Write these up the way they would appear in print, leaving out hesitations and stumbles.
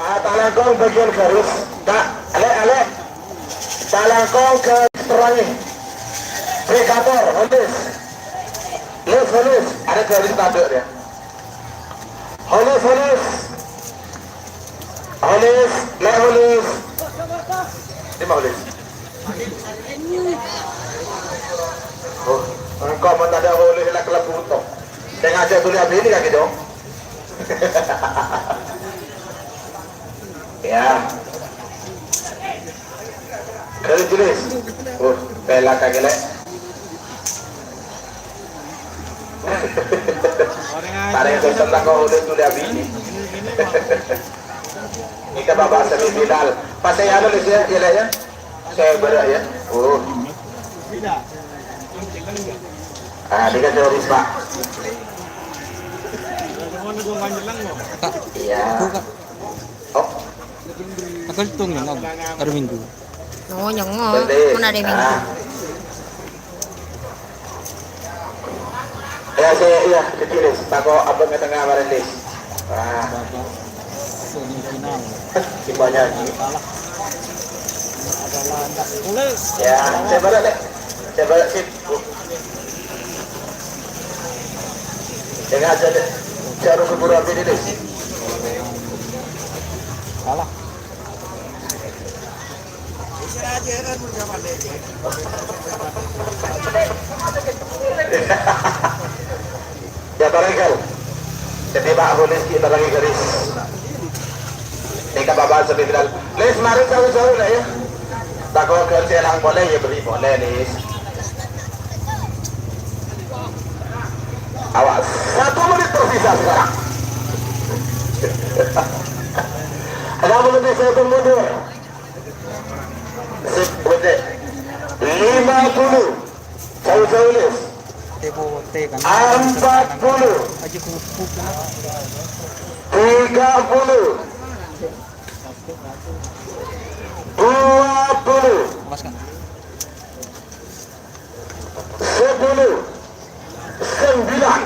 Talangkong bagian garis. Tak, ale. Talangkong ke terangi. Brekator, halus. Halus. Ada garis tanduk dia. Halus. Halus. Ini mau halus. Oh, engkau mendadak halus lah kelab butuh. Saya ngajak tulis ini kaki dong. Ya. Kalau tulis. Oh, bela kaki lek. Ada yang tentang kau udah tulis ini. Kita bawa semifinal. Pas saya nulis ya, ya. Saya berat ya. Oh. Dia teroris Pak. Iya. Oh. Aku hitung ya, hari Minggu. Oh, nyongol. Mana ada Minggu? Ya saya ditulis. Pak kok apa tengah kemarin nih? Semifinal. Gimana ini? Adalah nggak tulis. Ya, saya balik sip. Jangan aja deh. Jarum keburu api ini deh. Kalah. Ya barangkali. Jadi Pak Bolis kita lagi garis. Ini kabar semifinal. Les kemarin jauh-jauh lah ya. Tak kau kerja lang boleh ya beri boleh Les. Awas, 1 menit tersisa sekarang. Ada menit saya mundur. Sip, betul. 50. Jauh-jauh Les. 40. 30. 20. 10. 9.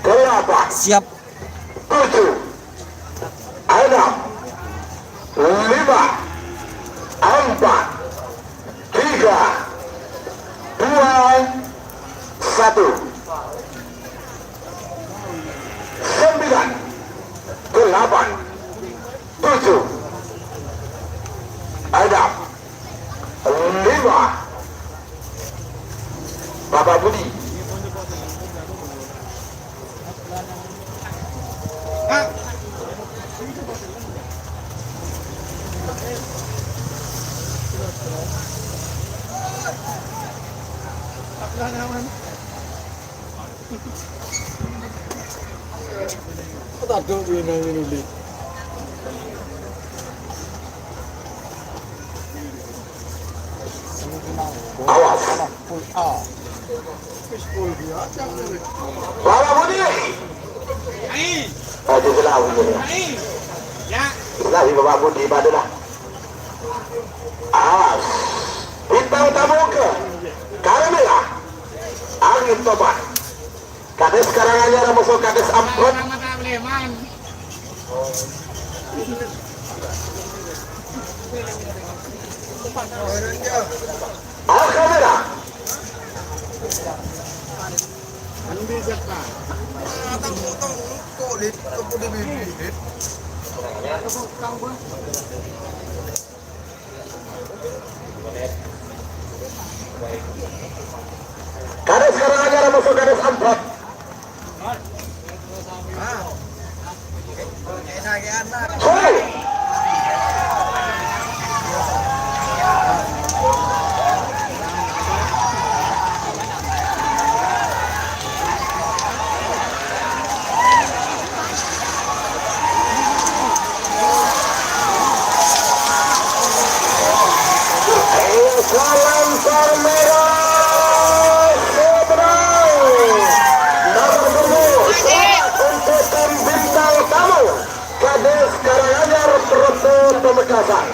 8. Siap. 7. 6. 5. 4. 3. 2. 1. 9. 8. 7. 6. 5. Bapak Budi. Awas. Bapak Budi. Itu selalu ini. Ya. Selalu Bapak Budi padalah. Awas. Bintang tamu ke Karamela. Angin tobat. Kades sekarang aja masuk kades ampun. Al kamera. Kades sekarang aja masuk kades ampun. Sorry. Salam Sarmera Seberang nomor 10 untuk tim bintang tamu Kades Karanganyar Proto Pamekasan.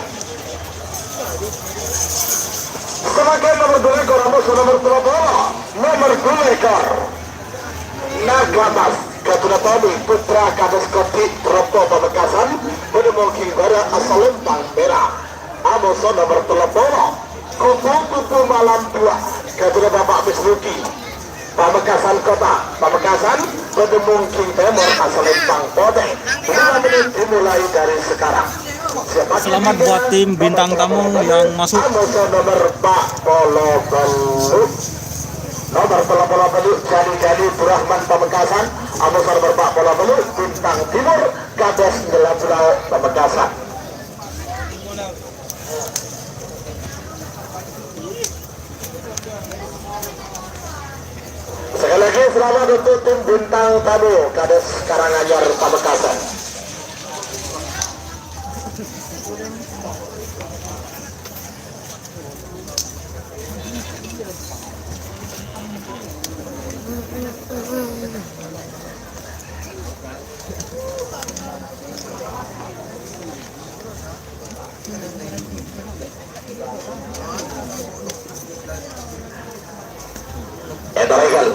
Sebagai nomor 2 ekor Ramos nomor 20 nomor 2 ekor Nagamas Ketua Tomi Putra Kades Kopi Proto Pamekasan. mungkin gara asal lempang merah. Amoso nomor telepon. Kupu-kupu malam 2 kepada Bapak Misruki Pamekasan Kota Pamekasan Bedemung King Timur asal Lempang Podeng 5 menit dimulai dari sekarang. Selamat buat tim bintang tamu yang masuk. Amoso nomor Pak Polo Belu nomor Polo Belu Jadi Burahman Pamekasan. Amoso nomor Pak Polo Belu Bintang Timur Kades Ngelablau Pamekasan. Sekali lagi selamat untuk tim bintang tamu Kades Karanganyar Pamekasan. Regal.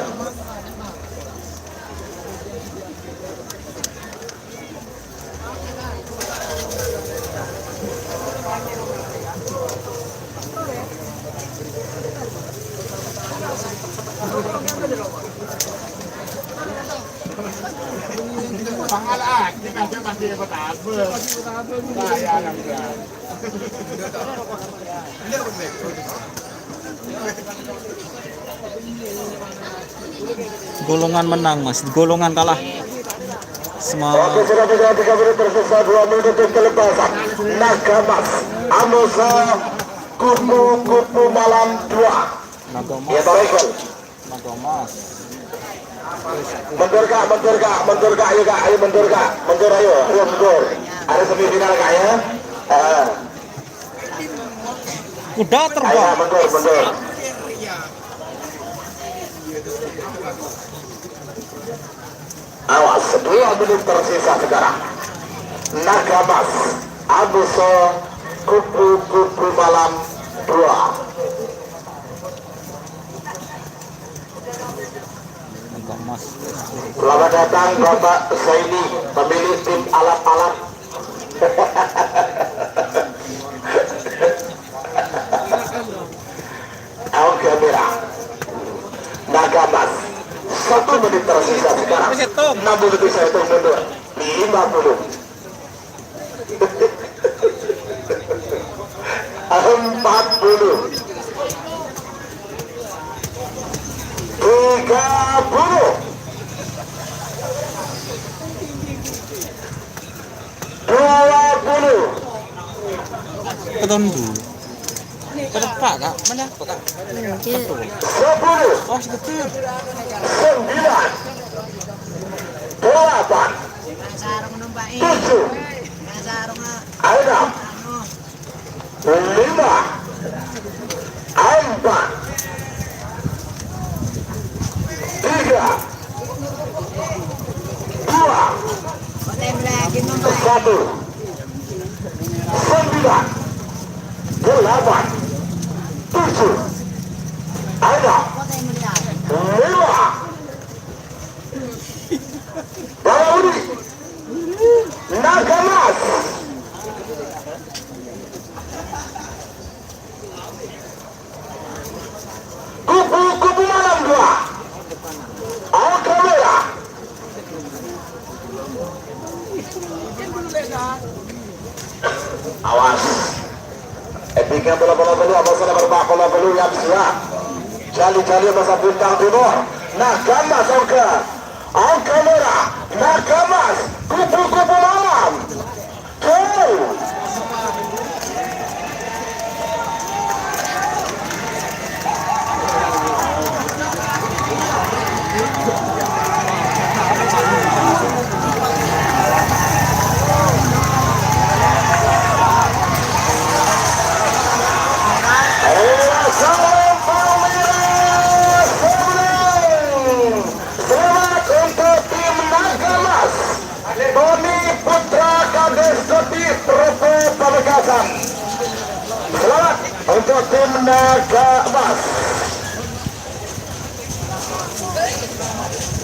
Pangalaan, kita masih bertabur. Saya namanya. Golongan menang mas, golongan kalah. Oke, sudah 3 menit tersisa 2 menit untuk kelepasan. Nagamas, Amoso, kupu-kupu malam 2. Nagamas. Ya, Regal. Nagamas. Mundur kak, ayo kak, ayo mundur kak, ayo mundur. Ada semifinal kak ya. Kuda Ayo terbang. mundur. Awas, 2 menit tersisa sekarang. Nagamas, Amoso, kupu-kupu malam 2. Nagamas. Selamat datang Bapak Zaini, pemilik tim alat-alat. Oke, merah. Nagamas. 1 menit tersisa sekarang. 60 lebih saya hitung mundur. 50. 40. 30. 20. Ketondu. Kedepak kak, mana apa kak? Mungkin 10. Oh sebetul. 9. 8. 7. 6. 5. 4. 3. 2. 1. 9. 8. 7. 6. 5. Bauri Nagamas. Kupu-kupu malam 2. Oke merah. Awas. Etika bola-bola belu, abang sana berbak bola belu yang siap. Jali-jali masa bintang timur. Nagamas oke. Oke merah. Nagamas. Kupu-kupu malam. Go. Selamat untuk tim Nagamas. Boni Putra Kades Koti Provo Pamekasan. Selamat untuk tim Nagamas.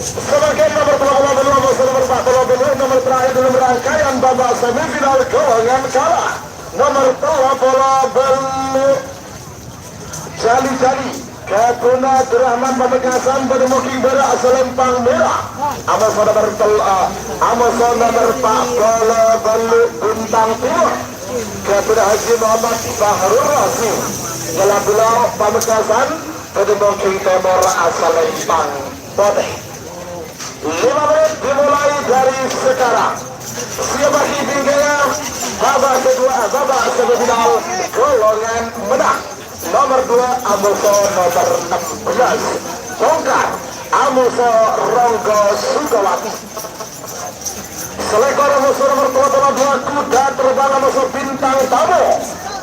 Sebagai nomor 22, nomor 42, nomor terakhir dalam rangkaian dan babak semifinal golongan kalah nomor 30 belu jali-jali Kapuna Abdurrahman Pamekasan Bermuking Berak Selempang Merah Amason nomor 40 belu Bintang Timur Kapuna Haji Muhammad Fahrul Rasim Gelar Belau Pamekasan Bermuking Timur Selempang Bodeh. 5 menit dimulai dari sekarang. Siapa tinggalnya babak kedua, babak semifinal golongan menang. Nomor 2 Amuso nomor 16 Bongkar Amuso Ronggo Sugawati. Selekor Amuso nomor 22 Kuda Terbang Amuso Bintang Tamu.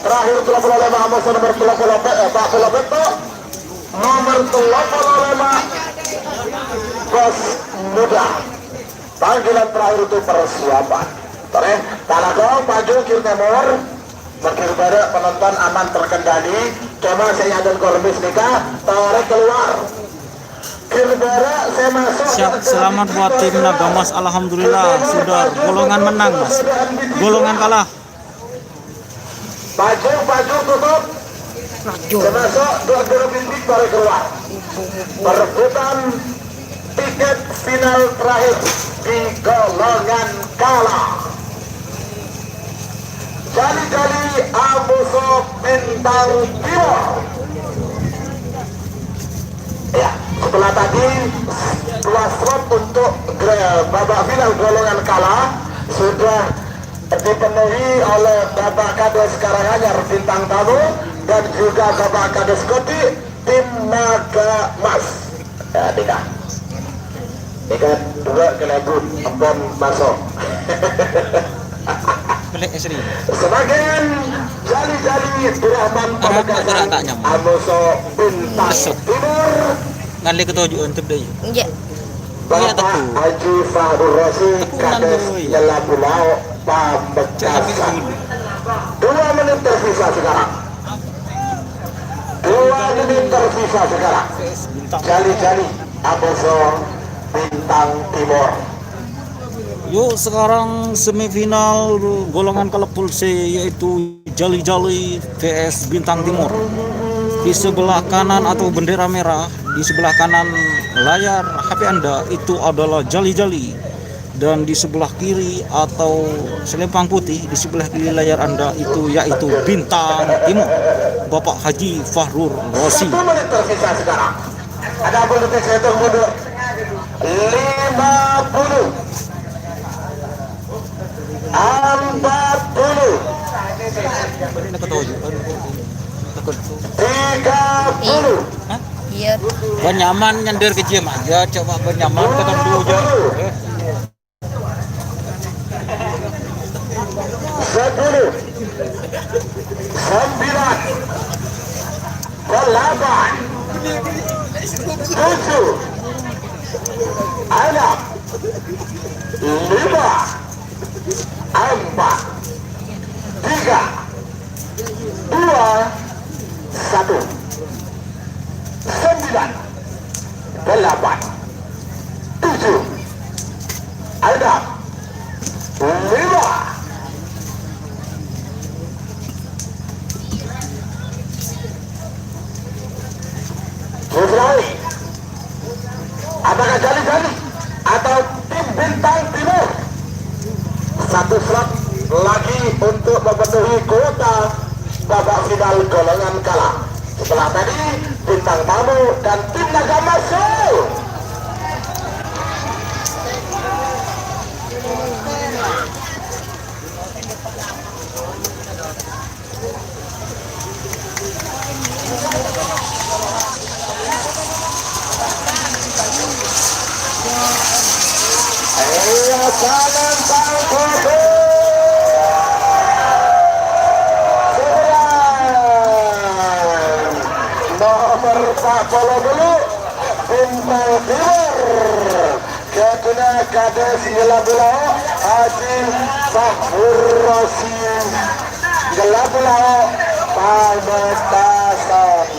Terakhir 35 Amuso nomor 40 Beto. Nomor 35 Bos Muda. Panggilan terakhir itu persiapan. Terus tanah dong maju kiri timur. Berkir pada penonton aman terkendali. Coba saya dan kormis nikah tarik keluar. Kiri barat saya masuk. Siap, selamat buat tim Naga Mas. Alhamdulillah sudah golongan menang Mas. Golongan kalah. Maju tutup. Saya masuk dua bintik tarik keluar. Perebutan tiket final terakhir di golongan kalah. Jali-jali Amuso Bintang Timur. Ya, setelah tadi setelah slot untuk babak final golongan kalah sudah dipenuhi oleh babak kades Karanganyar Bintang Tamu dan juga babak kades Koti tim Naga Mas. Ya, Dika. Dika 2 kelebut empon masuk. Sebagian jali-jali Abdurrahman Pamekasan Amuso Bintang Timur Ngali ketujuh untuk deh. Iya. Bapak Haji Fahrul Rasim Kades Jala Pulau Pamekasan. 2 menit tersisa sekarang. 2 menit tersisa sekarang. Jali-jali Amuso Bintang Timur. Yuk sekarang semifinal golongan kelepul C yaitu Jali-Jali vs Bintang Timur. Di sebelah kanan atau bendera merah, di sebelah kanan layar HP Anda itu adalah Jali-Jali, dan di sebelah kiri atau selempang putih di sebelah kiri layar Anda itu yaitu Bintang Timur, Bapak Haji Fahrul Rasim. 1 menit tersisa sekarang. Ada detik saya mundur. 50 40 30 Iya. Benyaman nyender ke jam aja, coba benyaman ketemu dulu aja. 10 9 8 7 6 5 4 3 2 1 9 8 7 6 5 Mulai. Apakah Jali-Jali atau tim Bintang Timur? 1 slot lagi untuk memenuhi kuota babak final golongan kalah. Setelah tadi Bintang Tamu dan tim Naga masuk. Jangan takut. Nomor 40 dulu Bintang Timur. Ketua Kades Jala Pulau Haji Fahrul Rasim Jala Pulau Pamekasan.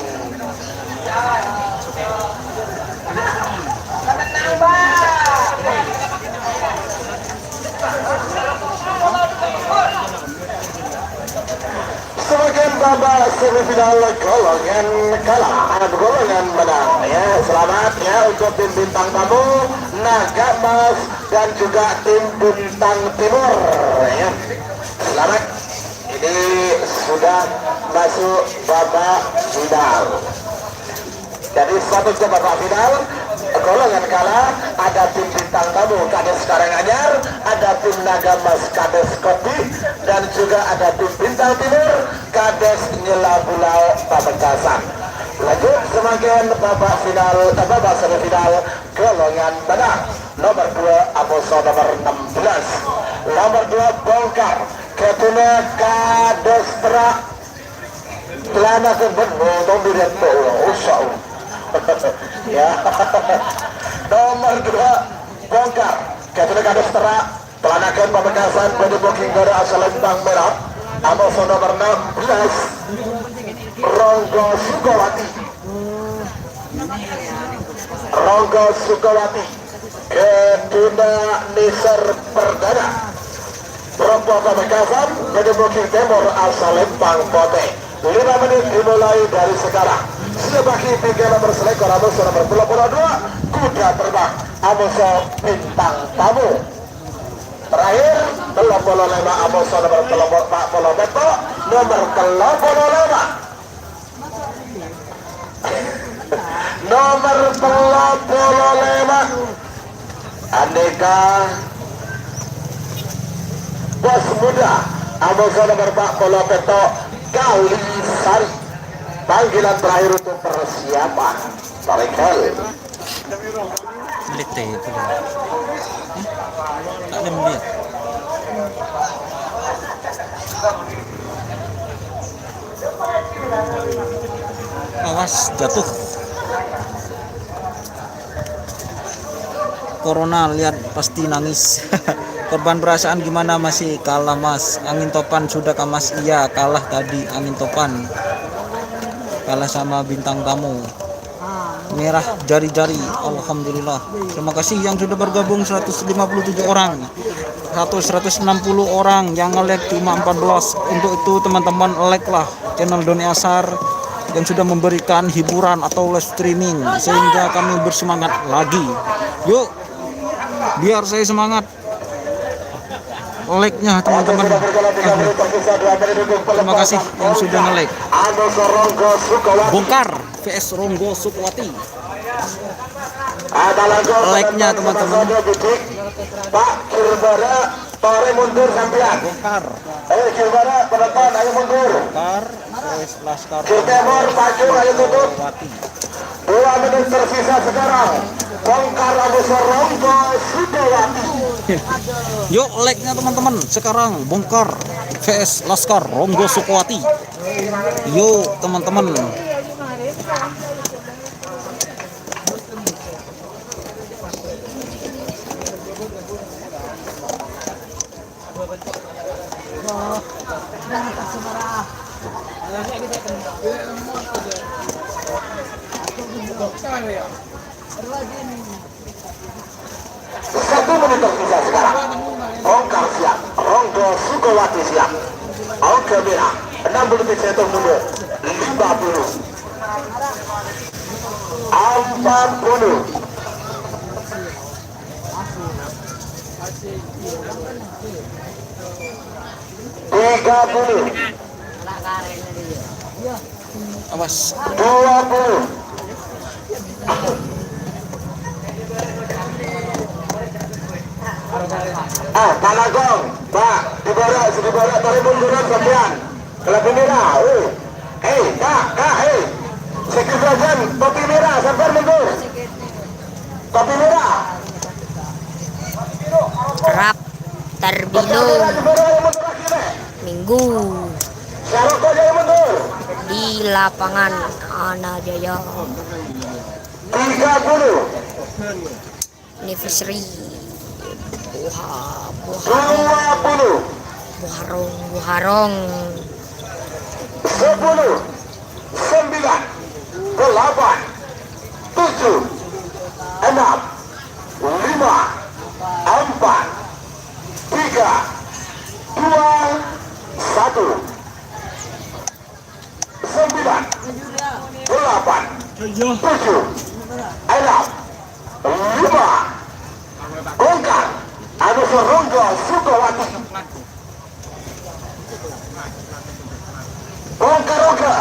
babak semifinal golongan kalah, golongan menang ya. Selamat ya untuk tim bintang tamu Naga Mas dan juga tim bintang timur ya. Selamat, ini sudah masuk babak final. Jadi satu ke babak final golongan kalah, ada tim bintang tamu Kades Karanganyar, ada tim Naga Mas Kades Kopi, dan juga ada tim bintang timur Kades Nyela Pulau Pamekasan. Lanjut semakin babak final, babak semifinal golongan menang. Nomor 2 Amoso nomor 16, nomor 2 Bongkar Ketuna Kades Terak Telana Kebenul Tombiret Usau ya. Nomor 2 Bongkar Ketuna Kades Terak Telanakan Pamekasan Bodi Booking Gara asal Lembang Merah. Amoso nomor 16 Ronggo Sukawati, Ronggo Sukawati Ketuna Nisar Perdana Rompo Pamekasan Bodi Booking Timur asal Lembang Pote. 5 menit dimulai dari sekarang. Sudah bagi 3 nomor selekor Amoso nomor 22 kuda terbang Amoso bintang tamu. Terakhir 35 Amoso nomor 40 Beto nomor 35 nomor 35 Andeka Bos Muda Amoso nomor 40 Beto Kali Sari. Panggilan terakhir untuk persiapan Tarekel. Lete itu dah. Tak ada melihat. Awas jatuh. Corona lihat pasti nangis. Korban perasaan gimana, masih kalah Mas? Angin topan sudah kah Mas? Iya kalah tadi angin topan. Kalah sama bintang tamu. Merah jari-jari. Alhamdulillah. Terima kasih yang sudah bergabung 157 orang. 160 orang yang nge-like cuma 14. Untuk itu teman-teman like lah channel Doni Asar yang sudah memberikan hiburan atau live streaming sehingga kami bersemangat lagi. Yuk, biar saya semangat. Like-nya teman-teman. Terima kasih yang sudah nge-like. Bongkar vs Ronggo Sukawati. Like-nya teman-teman. Pak Kirbara Tore mundur sampean. Bongkar. Kirbara penonton ayo mundur. Bongkar vs Laskar Kirtemor maju ayo tutup. Sukawati. 2 menit tersisa sekarang. Bongkar Amoso Ronggo Sukawati. Yuk like-nya teman-teman. Sekarang Bongkar vs Laskar Ronggo Sukawati. Yuk teman-teman. Satu menit tersisa sekarang. Bongkar siap, Ronggo Sukawati siap. Oke merah 60 detik saya tunggu. 50 40 30 Awas. 20 Tanagong, Pak, dibarak dari munduran sampean. Kelapa merah, kak, Sekitaran topi merah, sampean mundur. Topi merah. Kerap terbilung Minggu Syaroko jaya mundur. di lapangan Anajaya 30 Anniversary 20 Buharong 10 9 8 7 6 5 4 3 2 1 tujuh, enam, lima, bongkar, anu Ronggo Sukawati, bongkar Ronggo,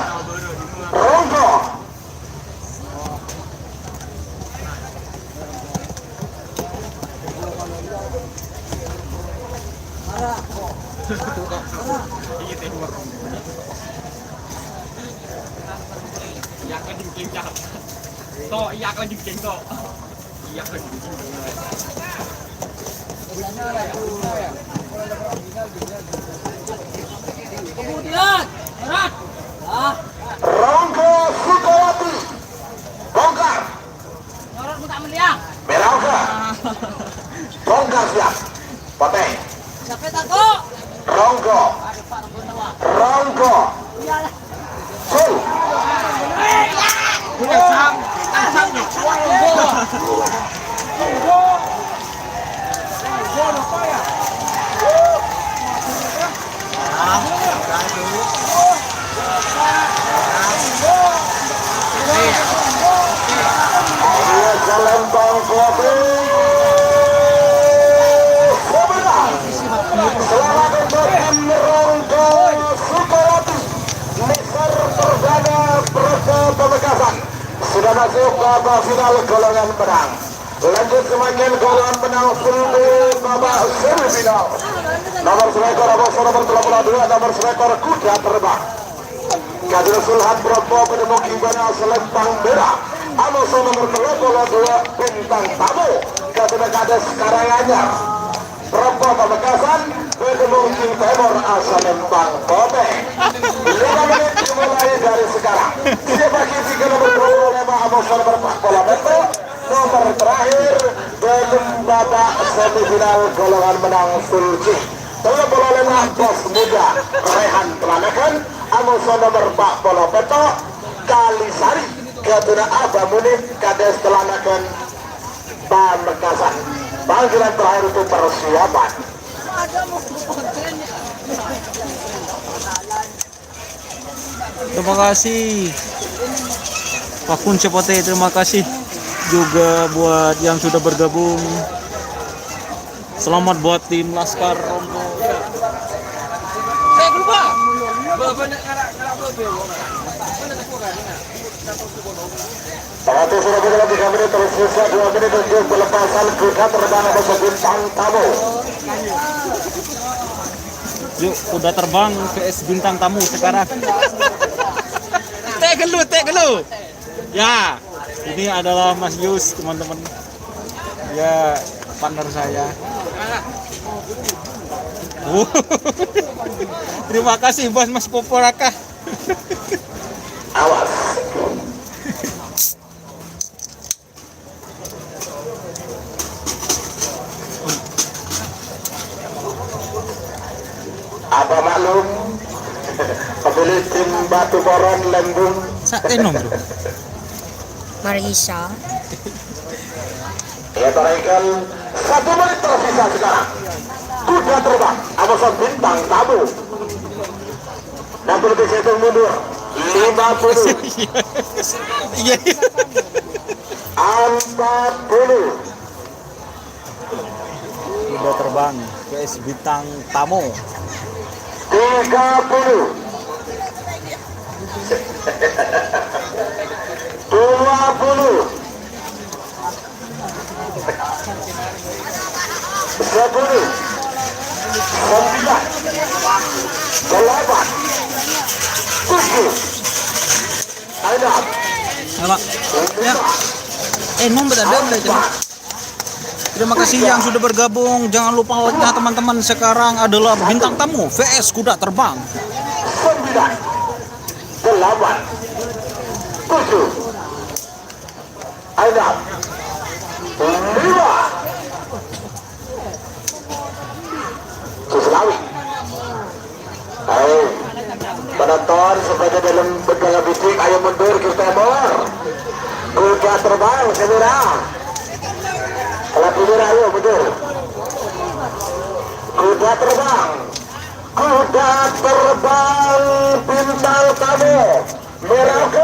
Ronggo Sukawati, bongkar, Merauke, bongkar siap, poteng, Ronggo, full, Lempang kopi sebentar. Selamat untuk Ronggo Sukawati, mixer perdana Projo Pamekasan, sudah masuk ke babak final golongan menang. Lanjut semakin golongan menang babak semifinal. Nomor striker Aboso nomor 32, nomor striker Kuda Terbang. Kadir Sulhan Bromo Pedemuk Ibana Selempang Merah. Aboso nomor 32 Bintang Tamu. Kadir Kades Karanganyar. Bromo Pamekasan Pedemuk Timur Selempang Kobe. 5 menit dimulai dari sekarang. Siapa kisi nomor 25 Aboso nomor 40 meter. Nomor terakhir dalam babak semifinal golongan menang Sulci. Telah lemah bos muda Rehan Pelanakan Amoso nomor 40 Peto Kalisari Katuna Aba Munif Kades Pelanakan Pamekasan. Panggilan terakhir untuk persiapan. Terima kasih Pak Kun Cepote, terima kasih juga buat yang sudah bergabung. Selamat buat tim Laskar Ronggo. Waktu sudah berjalan 3 menit, terus sisa 2 menit untuk pelepasan kuda terbang Aboso Bintang Tamu. Yuk, kuda terbang PS Bintang Tamu sekarang. Tag dulu. Ya, ini adalah Mas Yus, teman-teman. Ya, partner saya. Terima kasih buat Mas Poporaka. Awas. Apa maklum pemilik tim Batu Boron Lembung Sa enom bro. Marisa. ya tarekan 1 menit tersisa sekarang. Kuda terbang Aboso Bintang Tamu 60 detik hitung mundur 50 Iya. 40 Kuda terbang PS Bintang Tamu 30 20 10 9 8 7 6 Pak. Ya. Enom betul. Terima kasih yang sudah bergabung. Jangan lupa like-nya teman-teman. Sekarang adalah Bintang Tamu VS Kuda Terbang. 9 8 7 6 5 Suslawi. Ayo penonton sebagai dalam begala bisik, ayo mundur kita timur. Kuda terbang semira. Kalau timur ayo mundur. Kuda terbang Bintang Tamu Merauke.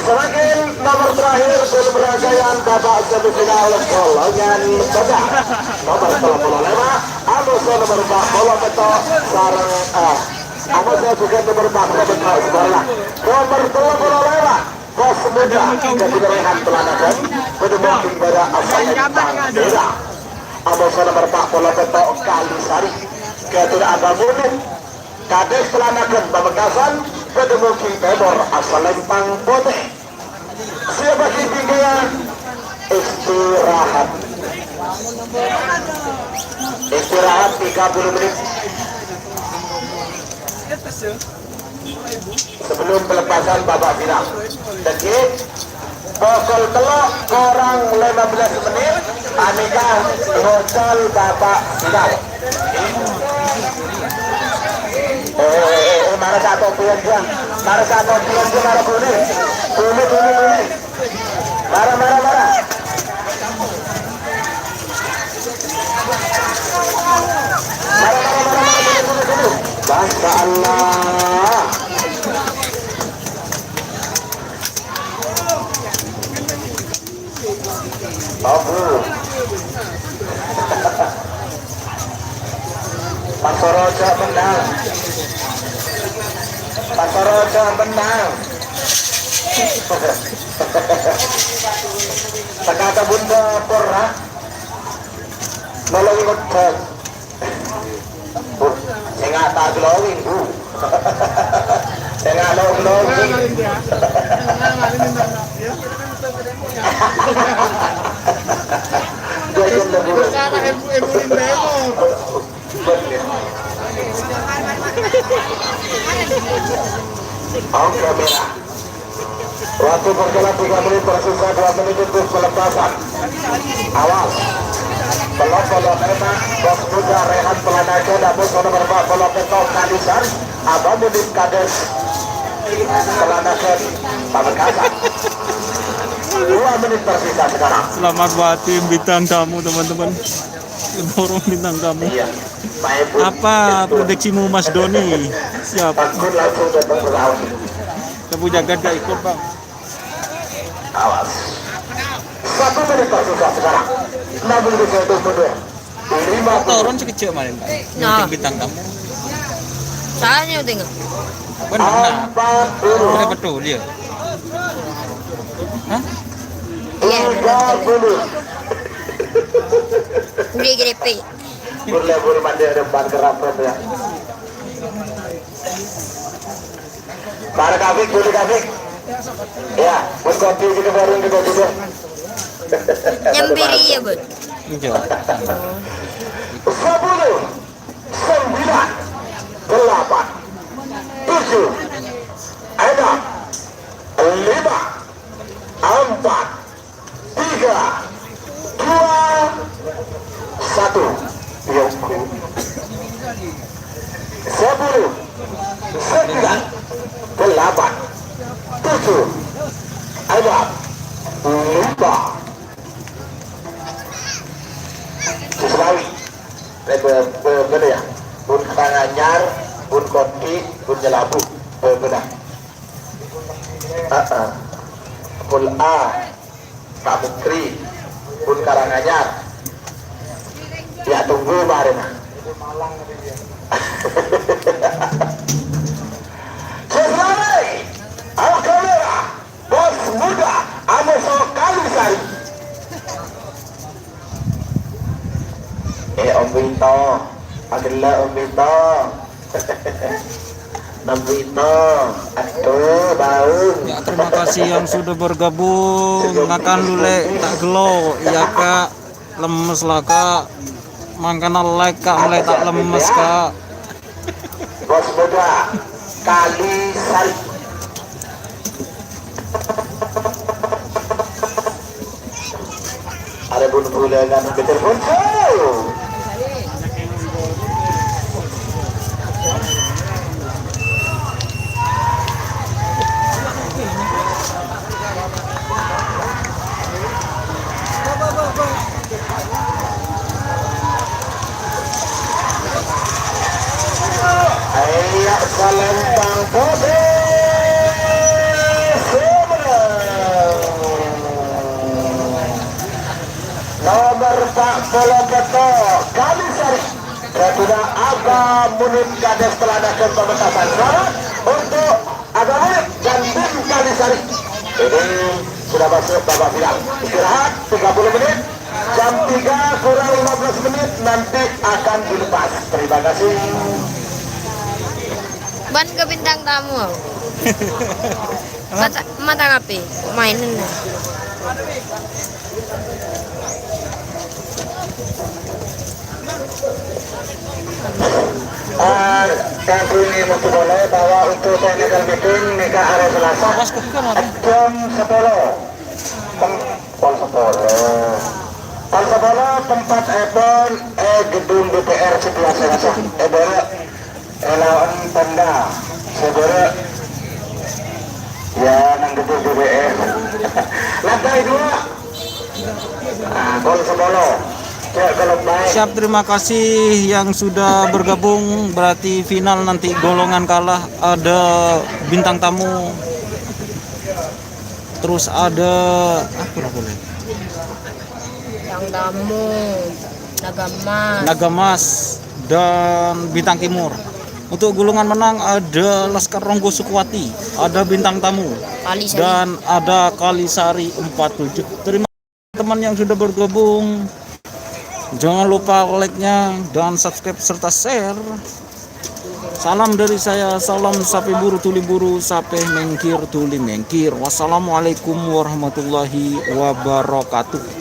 Semakin nomor terakhir berangkaian babak semifinal golongan tengah. Nomor 35 Amoso nomor 4 bola beto sarang Amoso juga nomor 4 bola beto sebelah. Nomor 35 Bos Muda kebenaran pelanakan berdemokrasi pada asal Bangsa. Amoso nomor 4 bola beto Kalisari kebenaran Abamunu. Kades pelanakan Pamekasan berdemokrasi Timur asal Lempang Putih. Siapa kipingnya istirahat 30 menit sebelum pelepasan babak final. Jadi pokok telok kurang 15 menit Anika ngocol babak final. Mana satu pion jam, mana satu pion jam, mana kuning, marah. Bangsa Allah. Pasoroja menang. Sekata bunda porra nolongin ngotong saya nggak tak gelowin saya nggak gelowin Oke, merah. Waktu berjalan 3 menit tersisa 2 menit untuk pelepasan. Awas. Belum enak. Bos Muda Rehan Pelanakan Amoso nomor 4 bola petong Kalisan. Abamudin Kades Pelanakan Pamekasan. 2 menit tersisa sekarang. Selamat buat tim bintang tamu teman-teman. Dorong bintang tamu. Iya. Apa prediksimu Mas Doni? Siapa? Takut langsung datang ke laut. Kamu jaga gak ikut bang? Awas. 1 menit tersisa sekarang. 61 Turun sekecil malam bang. Nah. Tim bintang tamu. Soalnya tengok. Benar nah. 40. Boleh betul dia. Hah? Iya, 30. udah grepe. Boleh mandi depan kerapat ya. Para kafik, boleh kafik. Ya, berkopi kita baru kita duduk. Nyambiri ya bud. Iya. 10, 9, 8, 7, 6, 5, 4, 3, 2, 1. 10, 9, 8, 7, 6, 5. Selawi, berbeda ya. Bun Karanganyar, Bun Koti, Bun Jelabu, berbeda. Bun A, Pak Bukri, Bun Karanganyar. Ya tunggu Marina. Selawi, awak kamera, Bos Muda, Amoso Kalisari. Om Vito, adalah Om Vito. Om Vito, aduh bau. Ya terima kasih yang sudah bergabung. Makan lule tak gelo. Ya kak, lemes lah kak. Makan like kak, mulai tak lemes kak. Bos Muda, Kalisari. Ada bulu-buluan betul-betul. Ayo Selempang Putih. nomor 40 Kalisari kepada Aga Munib Kades telah adakan pementasan. Selamat untuk Aga Munib dan tim Kalisari. Ini sudah masuk babak final. Istirahat 30 menit. Jam 3 kurang 15 menit nanti akan dilepas. Terima kasih. Ban ke bintang tamu. Mata ngapi? Mainan lah. Kami ini mesti boleh bahwa untuk technical meeting Mega hari Selasa jam 10 tempat event gedung DPR sebelah Selasa elawan tenda segera ya nang gedung DPR lantai 2 Pol Sebolo. Siap, terima kasih yang sudah bergabung. Berarti final nanti golongan kalah ada bintang tamu. Terus ada apa boleh? Yang tamu, Nagamas. Nagamas dan Bintang Timur. Untuk golongan menang ada Laskar Ronggo Sukuwati, ada bintang tamu Kalisari. dan ada Kalisari 47. Terima kasih teman yang sudah bergabung. Jangan lupa like-nya dan subscribe serta share. Salam dari saya, salam sapi buru tuli buru, sape mengkir tuli mengkir. Wassalamualaikum warahmatullahi wabarakatuh.